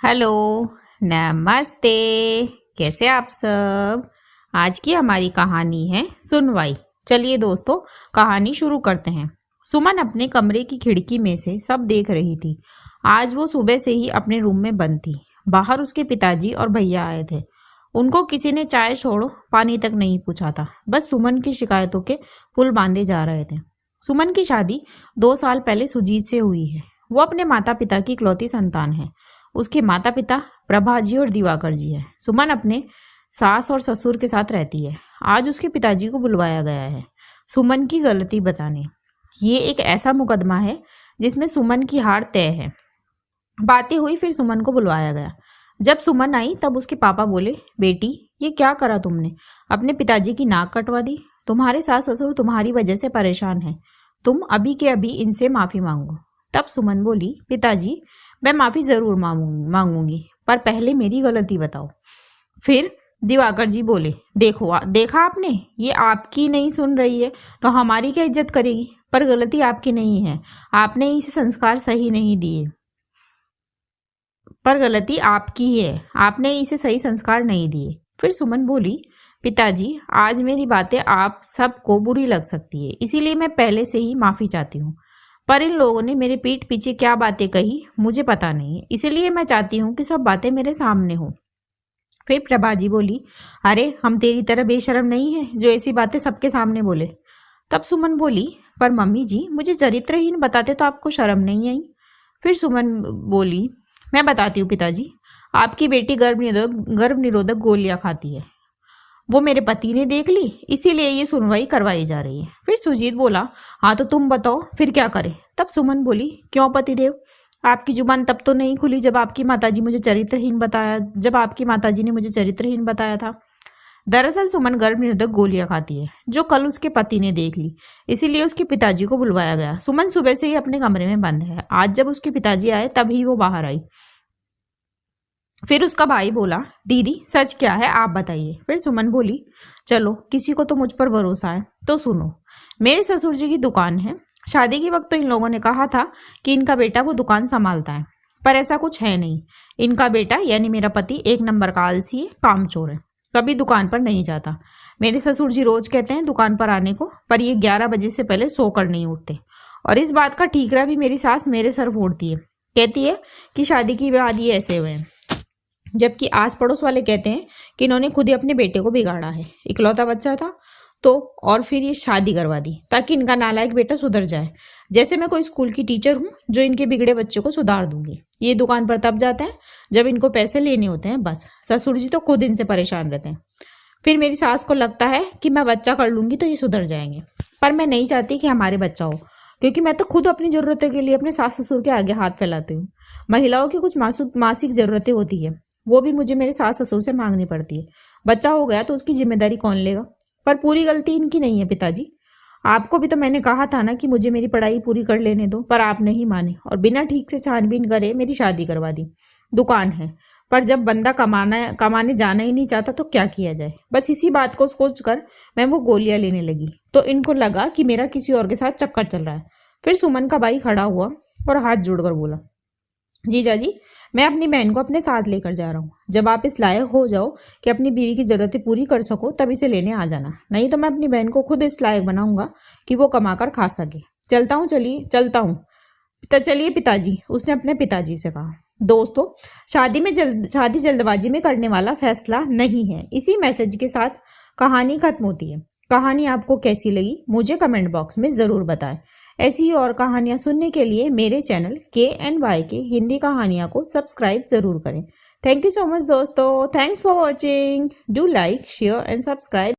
Hello, नमस्ते। कैसे आप सब। आज की हमारी कहानी है सुनवाई। चलिए दोस्तों, कहानी शुरू करते हैं। सुमन अपने कमरे की खिड़की में से सब देख रही थी। आज वो सुबह से ही अपने रूम में बंद थी। बाहर उसके पिताजी और भैया आए थे। उनको किसी ने चाय छोड़ो पानी तक नहीं पूछा था। बस सुमन की शिकायतों के पुल बांधे जा रहे थे। सुमन की शादी 2 साल पहले सुजीत से हुई है। वो अपने माता पिता की इकलौती संतान है। उसके माता पिता प्रभा जी और दिवाकर जी है। सुमन अपने सास और ससुर के साथ रहती है। आज उसके पिताजी को बुलवाया गया है सुमन की गलती बताने। ये एक ऐसा मुकदमा है जिसमें सुमन की हार तय है। बातें हुई, फिर सुमन को बुलवाया गया। जब सुमन आई तब उसके पापा बोले, बेटी ये क्या करा तुमने, अपने पिताजी की नाक कटवा दी। तुम्हारे सास ससुर तुम्हारी वजह से परेशान है। तुम अभी के अभी इनसे माफी मांगो। तब सुमन बोली, पिताजी मैं माफी जरूर मांगूंगी, पर पहले मेरी गलती बताओ। फिर दिवाकर जी बोले, देखा आपने, ये आपकी नहीं सुन रही है तो हमारी क्या इज्जत करेगी। पर गलती आपकी नहीं है, आपने इसे संस्कार सही नहीं दिए। पर गलती आपकी ही है, आपने इसे सही संस्कार नहीं दिए। फिर सुमन बोली, पिताजी आज मेरी बातें आप सबको बुरी लग सकती है, इसीलिए मैं पहले से ही माफी चाहती हूँ। पर इन लोगों ने मेरे पीठ पीछे क्या बातें कही मुझे पता नहीं है, इसलिए मैं चाहती हूँ कि सब बातें मेरे सामने हो। फिर प्रभा जी बोली, अरे हम तेरी तरह बेशर्म नहीं है जो ऐसी बातें सबके सामने बोले। तब सुमन बोली, पर मम्मी जी मुझे चरित्रहीन बताते तो आपको शर्म नहीं आई। फिर सुमन बोली, मैं बताती हूँ पिताजी, आपकी बेटी गर्भ निरोधक गोलियां खाती है। वो मेरे पति ने देख ली, इसीलिए ये सुनवाई करवाई जा रही है। फिर सुजीत बोला, हाँ तो तुम बताओ फिर क्या करें। तब सुमन बोली, क्यों पतिदेव, आपकी जुबान तब तो नहीं खुली जब आपकी माताजी ने मुझे चरित्रहीन बताया था। दरअसल सुमन गर्भ निरोधक गोलियां खाती है, जो कल उसके पति ने देख ली, इसीलिए उसके पिताजी को बुलवाया गया। सुमन सुबह से ही अपने कमरे में बंद है। आज जब उसके पिताजी आए तभी वो बाहर आई। फिर उसका भाई बोला, दीदी सच क्या है आप बताइए। फिर सुमन बोली, चलो किसी को तो मुझ पर भरोसा है तो सुनो। मेरे ससुर जी की दुकान है। शादी के वक्त तो इन लोगों ने कहा था कि इनका बेटा वो दुकान संभालता है, पर ऐसा कुछ है नहीं। इनका बेटा यानी मेरा पति 1 नंबर का आलसी है, कामचोर है, कभी दुकान पर नहीं जाता। मेरे ससुर जी रोज कहते हैं दुकान पर आने को, पर ये 11 बजे से पहले सोकर नहीं उठते। और इस बात का ठीकरा भी मेरी सास मेरे सर फोड़ती है, कहती है कि शादी की बाद ये ऐसे हुए हैं। जबकि आस पड़ोस वाले कहते हैं कि इन्होंने खुद ही अपने बेटे को बिगाड़ा है, इकलौता बच्चा था तो, और फिर ये शादी करवा दी ताकि इनका नालायक बेटा सुधर जाए। जैसे मैं कोई स्कूल की टीचर हूँ जो इनके बिगड़े बच्चे को सुधार दूंगी। ये दुकान पर तब जाते हैं जब इनको पैसे लेने होते हैं, बस। ससुर जी तो खुद इनसे परेशान रहते हैं। फिर मेरी सास को लगता है कि मैं बच्चा कर लूंगी तो ये सुधर जाएंगे, पर मैं नहीं चाहती कि हमारे बच्चा हो, क्योंकि मैं तो खुद अपनी जरूरतों के लिए अपने सास ससुर के आगे हाथ फैलाती हूँ। महिलाओं की कुछ मासिक जरूरतें होती है, वो भी मुझे मेरे सास ससुर से मांगनी पड़ती है। बच्चा हो गया तो उसकी जिम्मेदारी कौन लेगा। पर पूरी गलती इनकी नहीं है पिताजी। आपको भी तो मैंने कहा था ना कि मुझे मेरी पढ़ाई पूरी कर लेने दो, पर आप नहीं माने और बिना ठीक से छानबीन करे मेरी शादी करवा दी। दुकान है, पर जब बंदा कमाने जाना ही नहीं चाहता तो क्या किया जाए। बस इसी बात को सोचकर मैं वो गोलियां लेने लगी तो इनको लगा कि मेरा किसी और के साथ चक्कर चल रहा है। फिर सुमन का भाई खड़ा हुआ और हाथ जोड़कर बोला, जीजा जी मैं अपनी बहन को अपने साथ लेकर जा रहा हूँ। जब आप इस लायक हो जाओ कि अपनी बीवी की जरूरतें पूरी कर सको तब इसे लेने आ जाना, नहीं तो मैं अपनी बहन को खुद इस लायक बनाऊंगा कि वो कमाकर खा सके। चलता हूँ चलिए पिताजी, उसने अपने पिताजी से कहा। दोस्तों, शादी जल्दबाजी में करने वाला फैसला नहीं है। इसी मैसेज के साथ कहानी खत्म होती है। कहानी आपको कैसी लगी मुझे कमेंट बॉक्स में ज़रूर बताएं। ऐसी ही और कहानियाँ सुनने के लिए मेरे चैनल KNY के हिंदी कहानियाँ को सब्सक्राइब ज़रूर करें। थैंक यू सो मच दोस्तों, thanks for watching, do like share and subscribe.